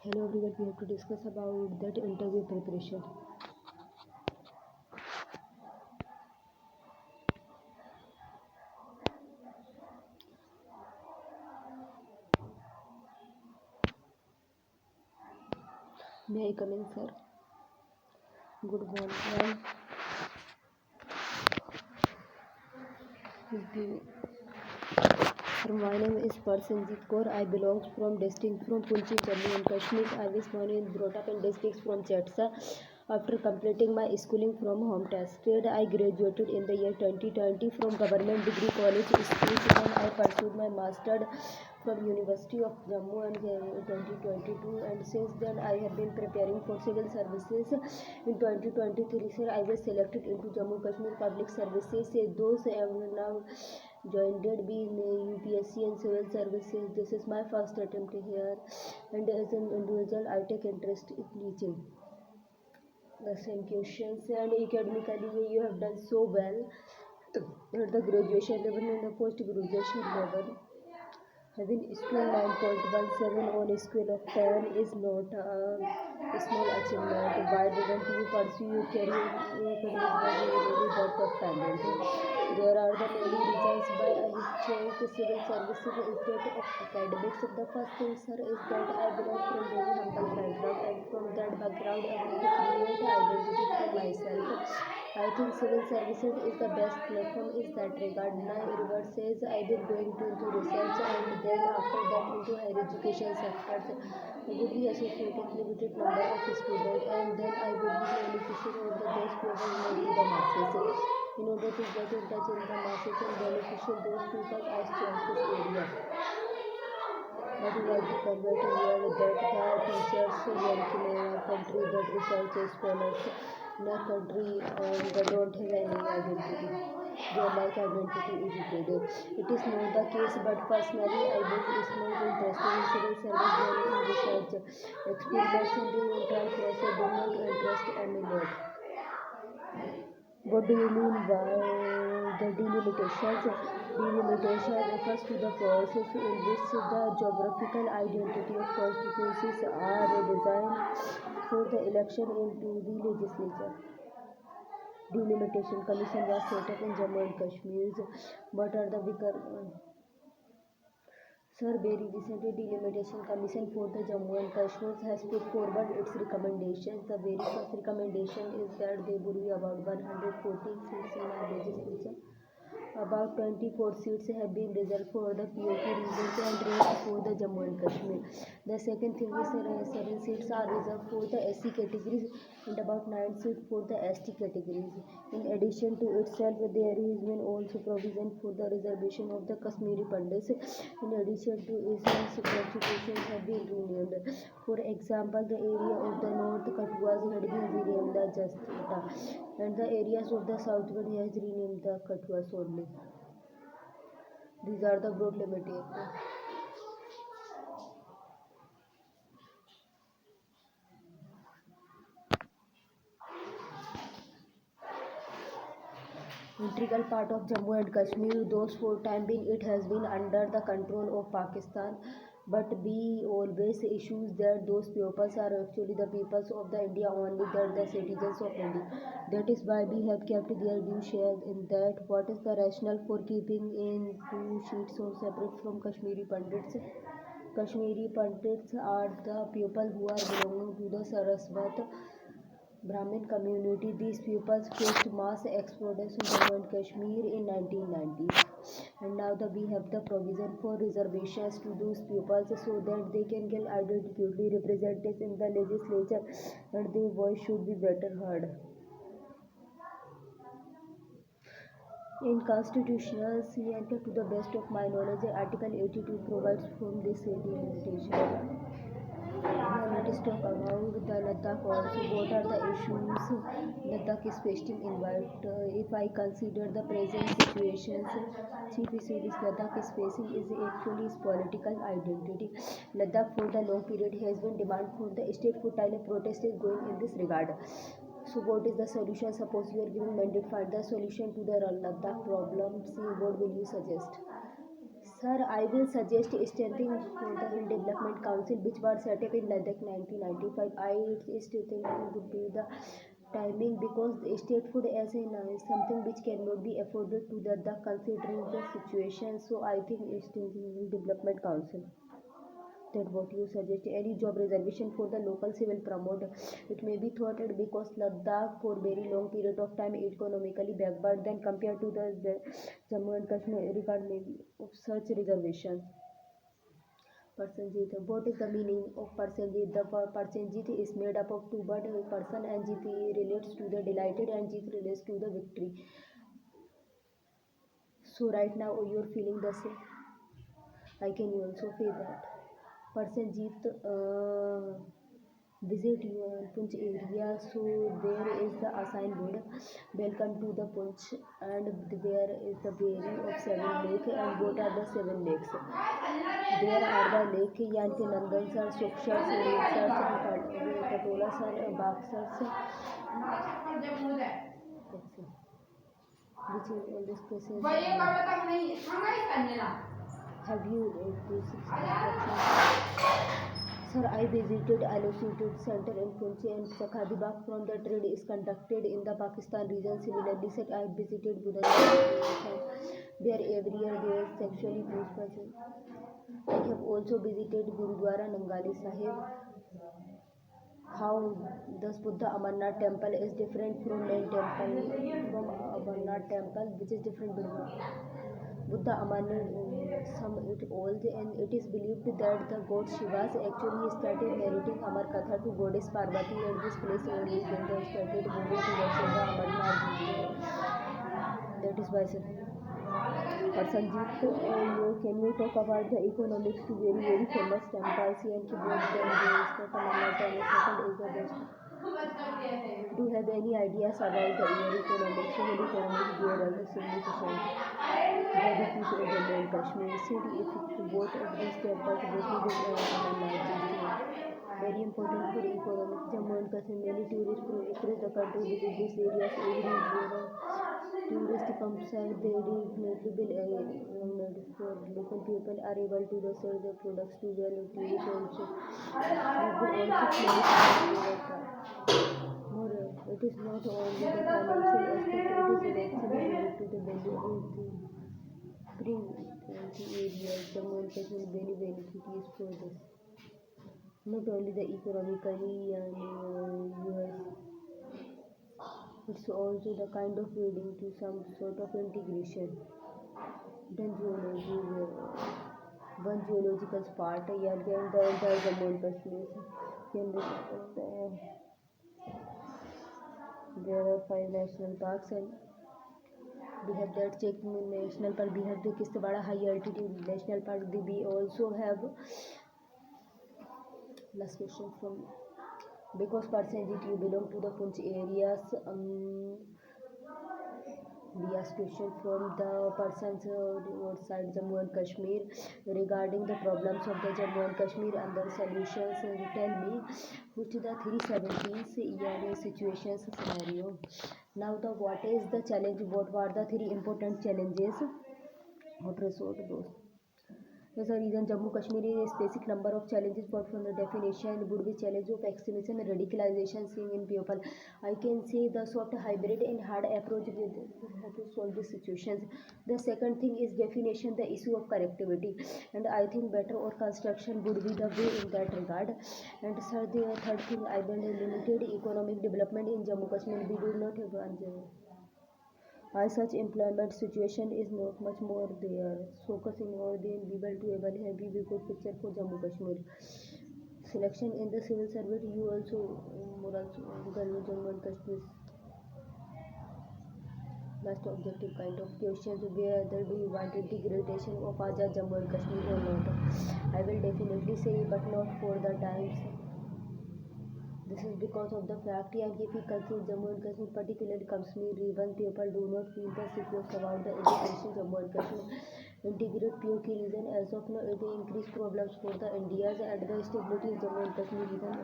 Hello everyone, we have to discuss about that interview preparation. May I come in, sir? Good morning. Sir, my name is Parsanjit Kaur. I belong from district from Punchi, Jammu and Kashmir. I was born and brought up in districts from Chetsa. After completing my schooling from home state, I graduated in the year 2020 from Government Degree College Schools and I pursued my master's from University of Jammu and 2022, and since then I have been preparing for civil services. In 2023, sir, I was selected into Jammu Kashmir Public Services. Those have now joined me in UPSC and civil services. This is my first attempt here, and as an individual, I take interest in teaching. The same questions, and academically you have done so well at the graduation level and the post graduation level. Having score 9.17 on a scale of 10 is not a small achievement. Why didn't you pursue your career academic that of talent? There are the many reasons why I chose civil services instead of academics. The first thing, sir, is that I belong from very humble background, and from that background I want to create identity for myself. I think civil services is the best platform in that regard. My reward says I will go into research and then after that into higher education sectors. I would be associated limited number of students and then I would be beneficial of the those people known to the masses. In order to get in touch in the masses and beneficial those people as chose this area. But we want to convey to you that the teachers work in a country that research scholars in a country that don't have any identity. Their like identity is hidden. It is not the case, but personally I would is more interested in civil service than in research. Experiments in the trial process do not interest me lot. What do you mean by the delimitations? Delimitation refers to the process in which the geographical identity of constituencies are designed for the election into the legislature. Delimitation Commission was set up in Jammu and Kashmir. What are the bigger Sir, very recently Delimitation Commission for the Jammu and Kashmir has put forward its recommendations. The very first recommendation is that there would be about 114 seats in our legislature. About 24 seats have been reserved for the POK regions and rest for the Jammu and Kashmir. The second thing is 7 seats are reserved for the SC categories and about 9 seats for the ST categories. In addition to itself, there has been also provision for the reservation of the Kashmiri Pandits. In addition to Islam's constitutions have been renamed. For example, the area of the North Kathuas had been renamed the Jastota, and the areas of the southward has renamed the Kathuas only. These are the broad limitations. Integral part of Jammu and Kashmir, those for time being it has been under the control of Pakistan. But we always issues that those peoples are actually the peoples of the India only, that the citizens of India. That is why we have kept their due share in that. What is the rationale for keeping in two sheets so separate from Kashmiri Pandits? Kashmiri Pandits are the people who are belonging to the Saraswat Brahmin community. These peoples faced mass exodus in Jammu and Kashmir in 1990s, and now we have the provision for reservations to those peoples so that they can get adequately represented in the legislature and their voice should be better heard. In constitutional CNK, to the best of my knowledge, Article 82 provides from this delimitation. Now let us talk about the Ladakh also. What are the issues Ladakh is facing in what? If I consider the present situations, chief issue which Ladakh is facing is actually its political identity. Ladakh for the long period has been demand for the state futile protest is going in this regard. So what is the solution? Suppose you are given mandate, find the solution to the Ladakh problems. What will you suggest? Sir, I will suggest strengthening for the Hill Development Council, which was set up in Ladakh 1995. I still think it would be the timing because the state food as in something which cannot be afforded to the considering the situation. So I think strengthening Hill Development Council. That what you suggest, any job reservation for the locals will promote. It may be thought that because Ladakh for very long period of time economically backward than compared to the Jammu and Kashmir regard maybe of such reservation. Percentage. What is the meaning of percentage? The percentage is made up of two but person and jit relates to the delighted and jit relates to the victory. So right now you're feeling the same. I can also feel that. Percentage visit your Punch area, so there is the assigned board. Welcome to the Punch, and there is the berry of 7 lakes. And what are the 7 lakes? There are the lake Yanti Nandan sir, Suksha sir, Patola sir, Baksar sir. Which is all these places. Have you read this instruction? Sir, I visited Allociated Center in Punch and Sakhadibagh from the trade is conducted in the Pakistan region. Similarly, sir, I visited Budapest. There every year there is sexually abused person. I have also visited Gurudwara Nangali Sahib. How this Buddha Amarnath temple is different from main temple from Amarnath temple, which is different between Buddha Amarnath, some it old, and it is believed that the god Shiva actually started narrating Amar Katha to goddess Parvati at this place only when they started moving to worship the Amarnath. That is why, sir. Sanjeev, can you talk about the economics to very famous temples and keyboard and Amarnath and second is the best. Do you have any ideas about the year economics? So many economics there are the significant. The rupees of Jammu and Kashmir city if both of these temples very important for economic. Jammu and Kashmir many tourists from across the country visit these areas every year. Tourist comes and they definitely will for local people are able to sell their products to well tourists also. We will also clarify more. It is not only the financial aspect, it is actually related to the value of the spring areas. Jammu and Kashmir very beneficiaries for this. Not only the economically and it's also the kind of leading to some sort of integration. Then geology, one geological part, yeah, then the entire Jammu and Kashmir. There are 5 national parks and we have that Czech National Park, we have the Kistewada High Altitude National Park, we also have last question from because percentage you belong to the Punch areas. We ask question from the persons outside Jammu and Kashmir regarding the problems of the Jammu and Kashmir and the solutions. Tell me which the 370s year situations scenario. Now the what is the challenge? What were the 3 important challenges? What resort those? As a reason, Jammu Kashmir is specific number of challenges, but from the definition would be challenge of extremism and radicalization seen in people. I can say the soft hybrid and hard approach with how to solve the situations. The second thing is definition, the issue of connectivity, and I think better or construction would be the way in that regard. And sir, the third thing, I will limited economic development in Jammu Kashmir. We do not have as such employment situation is not much more there. Focusing on the able to able have a good picture for Jammu Kashmir. Selection in the civil service you also Jammu and Kashmir. Last objective kind of questions whether do you want integration of Azad Jammu and Kashmir or not. I will definitely say but not for the times. This is because of the fact and if we consider Jammu and Kashmir, particularly Kashmir region, people do not feel the secure about the education. Jammu and Kashmir integrate POK region as of now it increase problems for the India's and the stability in Jammu and Kashmir region.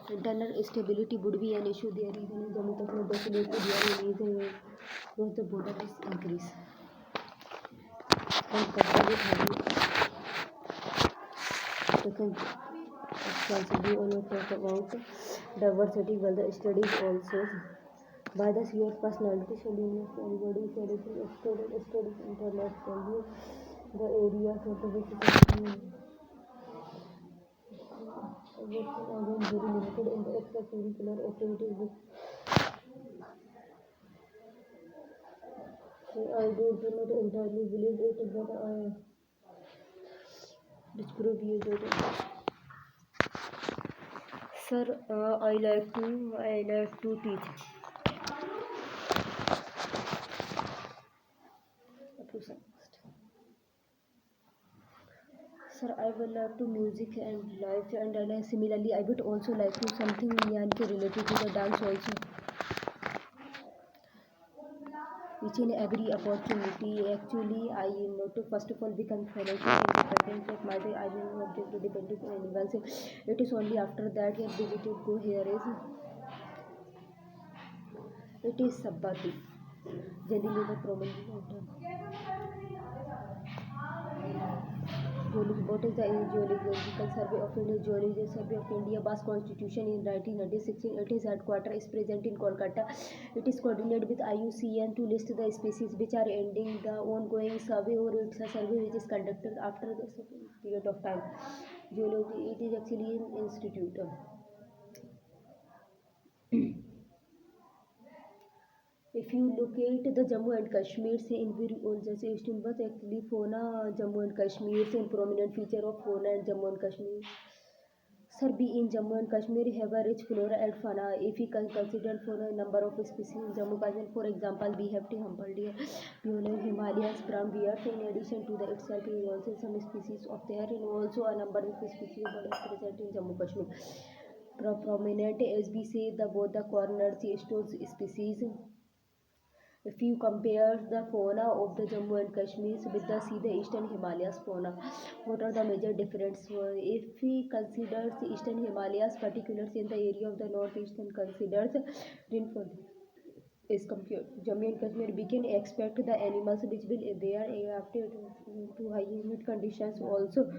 Internal stability would be an issue there even in Jammu and Kashmir definitely there is the border is increase. and company have taken responsibility on talk about diversity while the studies also by the sheer personality showing everybody studies internationally the areas of the which is again very limited in the extracurricular activities which I do not entirely believe it but I disprove you that sir I like to teach. Sir, I would love to music and life and similarly I would also like to something related to the dance also. Each and every opportunity actually I know to first of all become financially independent of my way I will not object to depending on anyone. So it is only after that your ability to go here is it is Sabbati. Generally the prominent what is the Geological Survey of India? Geological Survey of India was constitution in 1996. It is headquarters is present in Kolkata. It is coordinated with IUCN to list the species which are ending the ongoing survey or it's a survey which is conducted after the period of time. Geology it is actually an institute. If you locate the Jammu and Kashmir से in very old जैसे Eastern was actually fauna Jammu and Kashmir से prominent feature of fauna and Jammu and Kashmir. Sir, we in Jammu and Kashmir have a rich flora and fauna. If we can consider for a number of species in Jammu and Kashmir, for example, we have the humble deer, pioneer Himalayas, brown bear. In addition to the itself, is also some species of there and also a number of species that are present in Jammu and Kashmir. Prominent as we say the both the corner stones species. If you compare the fauna of the Jammu and Kashmir with the Eastern Himalayas fauna, what are the major differences? If we consider the Eastern Himalayas, particularly in the area of the northeastern considers rainfall is compared. Jammu and Kashmir we can expect the animals which will there adapted to high humid conditions also.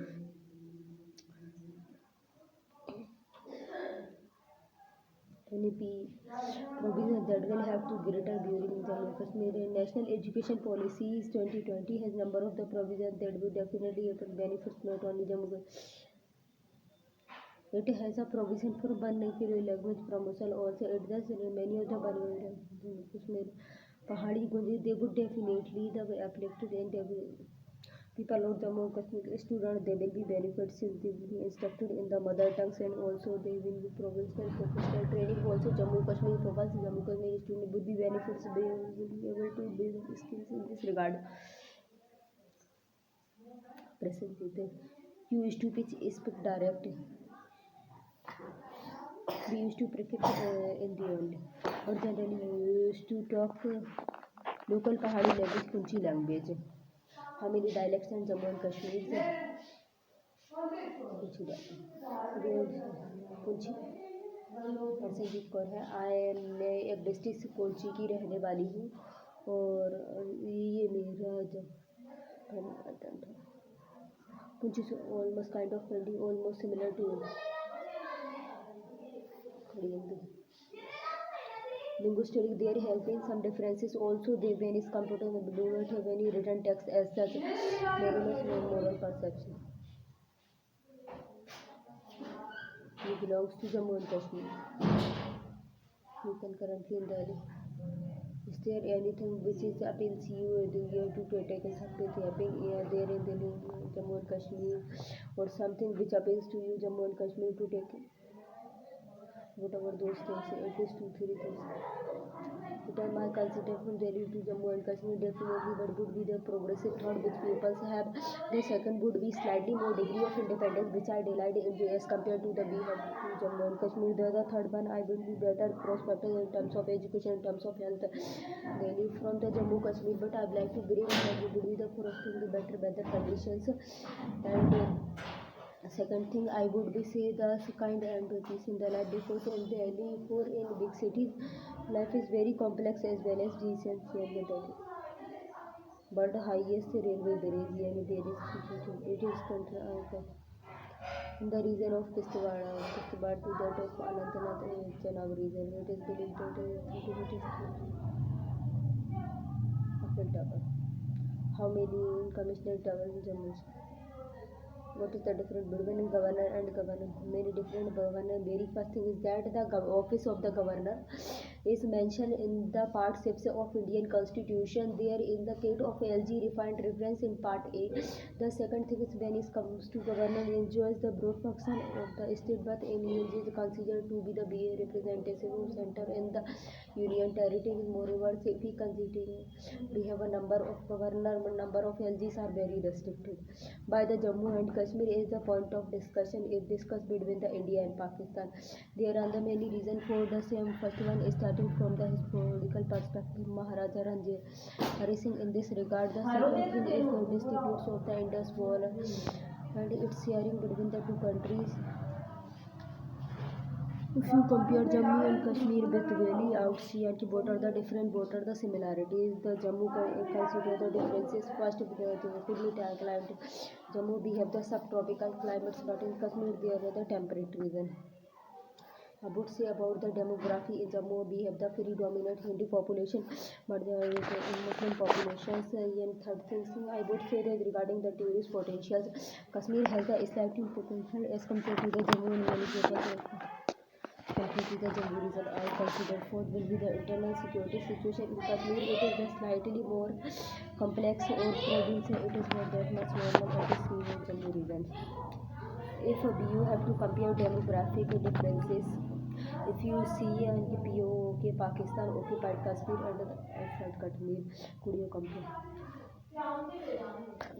NEP provisions that will have to greater during Jammu and Kashmir. National Education Policies 2020 has number of the provisions that will definitely benefits not only Jammu and it has a provision for vernacular language promotion also. It does many of the Jammu Kashmir Pahadi Gunji they would definitely the afflicted and they will people of Jammu and Kashmir students they will be benefit since they will be instructed in the mother tongues and also they will be professional training also Jammu and Kashmir provides Jammu and Kashmir student would be benefits they will be able to build skills in this regard. Present the you used to pitch speak direct we used to practice in the end or generally we used to talk local Pahadi language Punchi language. How many dialects in Jammu and Kashmir? Punchhi Sanjeet Kaur है मैं एक district Punchhi की रहने वाली हूँ और ये मेरा जब पुंछी almost kind of almost similar to linguistic there has been some differences also they when is computer do not have any written text as such moral perception. He belongs to Jammu and Kashmir. He can currently in Delhi. Is there anything which is appeals you do you have to take something happening there in Delhi, Jammu and Kashmir or something which appeals to you Jammu and Kashmir to take whatever those things at least 2-3 things. The time I consider from Delhi to Jammu and Kashmir definitely what would be the progressive thought which people have. The second would be slightly more degree of independence which I delight in as compared to the we have to Jammu and Kashmir. The third one I will be better prospective in terms of education, in terms of health. Delhi from the Jammu Kashmir but I would like to bring that would be the fostering the better weather conditions and second thing I would be say the kind and peace in the life because in Delhi for in big cities life is very complex as well as decent in Delhi. but highest railway bridge yani there is it is in the region of Kishtwar to that of Anantnag and Chenab region. It is believed that 30 meters Eiffel Tower. How many commissioner towers in Jammu? What is the difference between governor and governor? Many different governor. Very first thing is that the office of the governor is mentioned in the part 6 of Indian Constitution. There in the case of LG refined reference in part A. The second thing is when it comes to governor enjoys the broad function of the state, but NELG is considered to be the BA representative center in the union territory. Moreover, if we consider we have a number of governor, number of LGs are very restricted by the Jammu and Kashmir is the point of discussion if discussed between the India and Pakistan. There are the many reasons for the same. First one is starting from the historical perspective. Maharaja Ranjit Singh in this regard. The second thing is the disputes of the Indus Wall and its sharing between the two countries. If you compare Jammu and Kashmir with Valley out sea and border, what are the similarities? The Jammu consider the differences. First, could we climate? Jammu we have the subtropical climates, but in Kashmir there are the temperate region. I would say about the demography in Jammu we have the predominant Hindu population, but there is Muslim populations. And third thing I would say that regarding the tourist potentials, Kashmir has the slightly potential as compared to the Jammu and many compared to the Jammu region. I consider fourth will be the internal security situation in Kashmir. It is the slightly more complex or province. It is not that much normal as is seen in Jammu region. If you have to compare demographic differences, if you see and POK Pakistan occupied Kashmir and outside Kashmir, could you compare?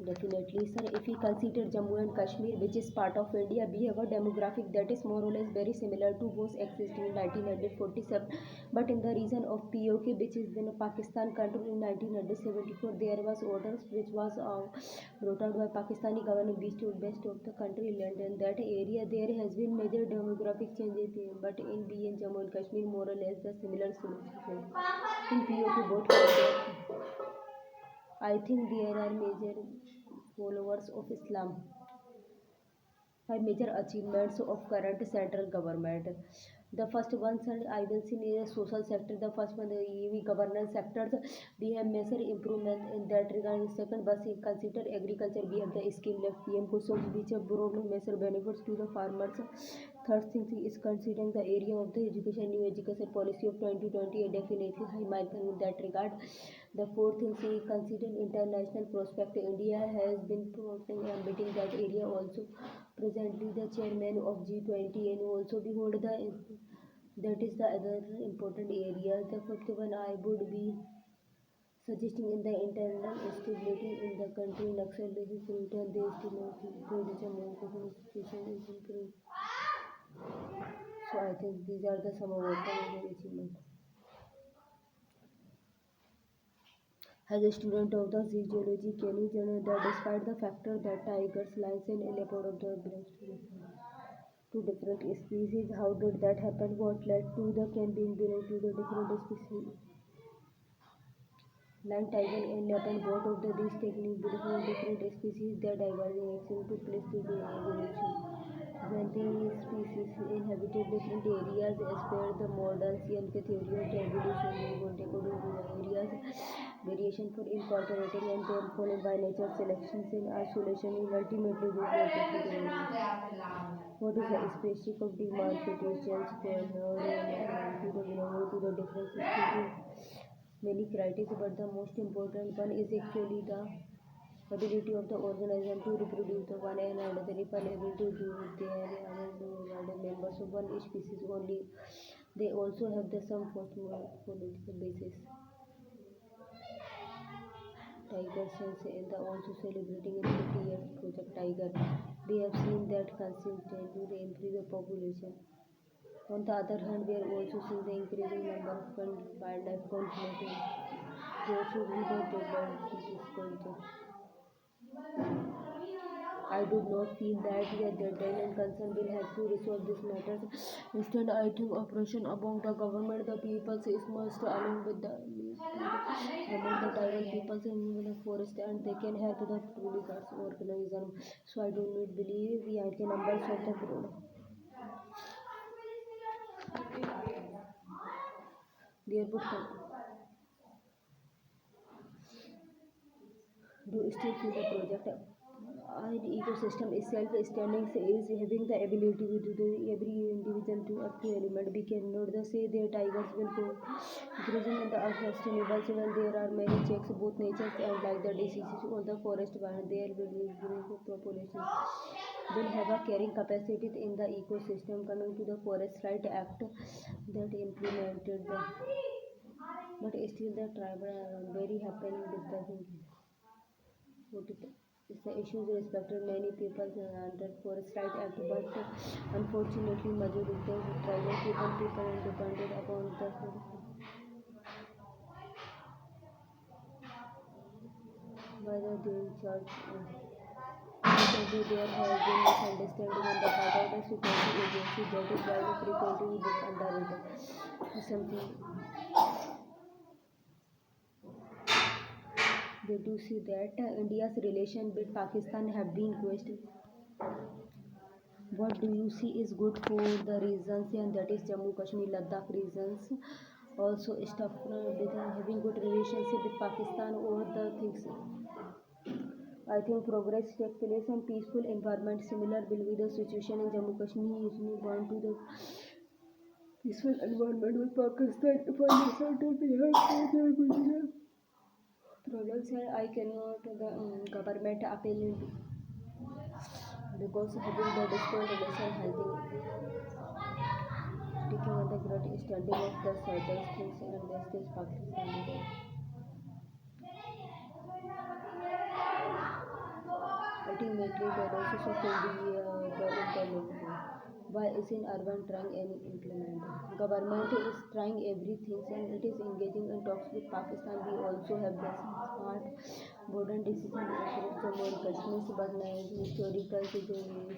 Definitely, sir. If we consider Jammu and Kashmir, which is part of India, we have a demographic that is more or less very similar to those existing in 1947. But in the region of POK, which is in Pakistan country in 1974, there was orders which was brought out by Pakistani government best of the country land. And that area there has been major demographic changes. But in B and Jammu and Kashmir, more or less the similar solution. In POK, both I think there are major followers of Islam. Five major achievements of current central government. The first one, sir, I will see in the social sector. The first one, the EV governance sectors. We have major improvement in that regard. Second, but consider agriculture. We have the scheme like PM Kusum, which have brought major benefits to the farmers. Third thing is considering the area of the education, new education policy of 2020, and definitely high mark in that regard. The fourth thing is considering international prospect. India has been promoting and beating that area also. Presently, the chairman of G20 and also behold the that is the other important area. The fifth one I would be suggesting in the internal stability in the country. Naxal is return the estimate to the Jammu and Kashmir situation is improved. So I think these are the some of the major achievements. As a student of the zoology, can you tell that despite the factor that tigers, lions, and leopard belongs to different species, how did that happen? What led to the can being belong to the different species? Lion, tiger, and leopard, both of these techniques belong to different species. Their diverging action took place due to evolution. When these species inhabited different areas, as per the modern theory of the evolution, they would according to the areas variation for incorporating and then followed by nature selections in isolation is ultimately what is the species of demarcations for to the belonging to the different species? Many criteria, but the most important one is actually the ability of the organism to reproduce the one and another. If unable to do other members of one species only, they also have the some political basis. Tiger Sense and the also celebrating in 50 years Project Tiger. We have seen that consistently the increase of population. On the other hand, we are also seeing the increasing number of wildlife conflicting. There should be the development culture. I do not feel that the deadline and concern will help to resolve this matter. Instead, I think operation among the government, the people is must along with the among the tribal peoples in the forest, and they can help the truly God's organism. So I do not believe the numbers of the there would come. Do still feel the project and ecosystem is self-standing is having the ability to do every individual to up to element. We cannot the say their tigers will go grazing in the earth sustainable when there are many checks both nature and like the diseases on the forest while there will be growing population will have a carrying capacity in the ecosystem. Coming to the forest right act that implemented the but still the tribal are very happening with the it's the issues respected many people under Forest Right Act, but unfortunately majority of tribal people depended upon the whether they church. Recently, there has been misunderstanding on the part of the security agency that is why the frequently book under it. Something they do see that India's relation with Pakistan have been questioned. What do you see is good for the regions and that is Jammu Kashmir Ladakh regions also stuff with having good relationship with Pakistan or the things. I think progress take place in peaceful environment. Similar will be the situation in Jammu Kashmir. Usually want to the peaceful environment with Pakistan. If I listen to the problems here, I cannot the government appeal because having the distant relation helping taking on the great standing of the certain things and this is Pakistan. Ultimately, the basis of India, the implementation. Why is in urban trying any implement? Government is trying everything and it is engaging in talks with Pakistan. We also have the smart modern decision approach to more Kashmir, but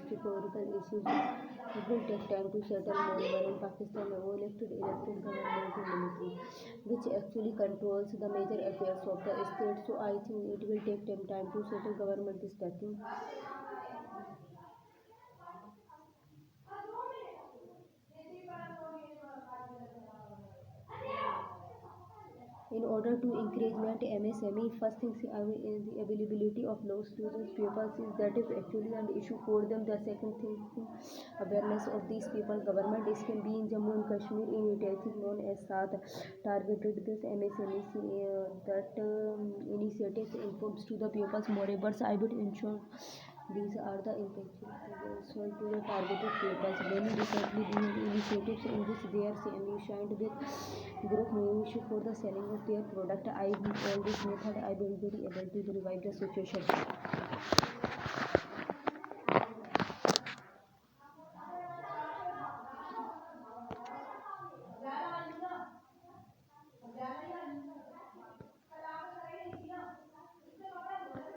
historical issues. It will take time to settle more in Pakistan elected government military, which actually controls the major affairs of the state. So I think it will take time to settle government is taking. In order to encouragement MSME, first thing is the availability of loans to these people is that is actually an issue for them. The second thing, awareness of these people. Government scheme be in Jammu and Kashmir initiative known as SAT targeted this MSME that initiatives informs to the peoples. Moreover, I would ensure these are the intentions to the targeted peoples. Many recently being initiatives in which they are shined with group new issue for the selling of their product. I with all this method I will be able to revive the situation.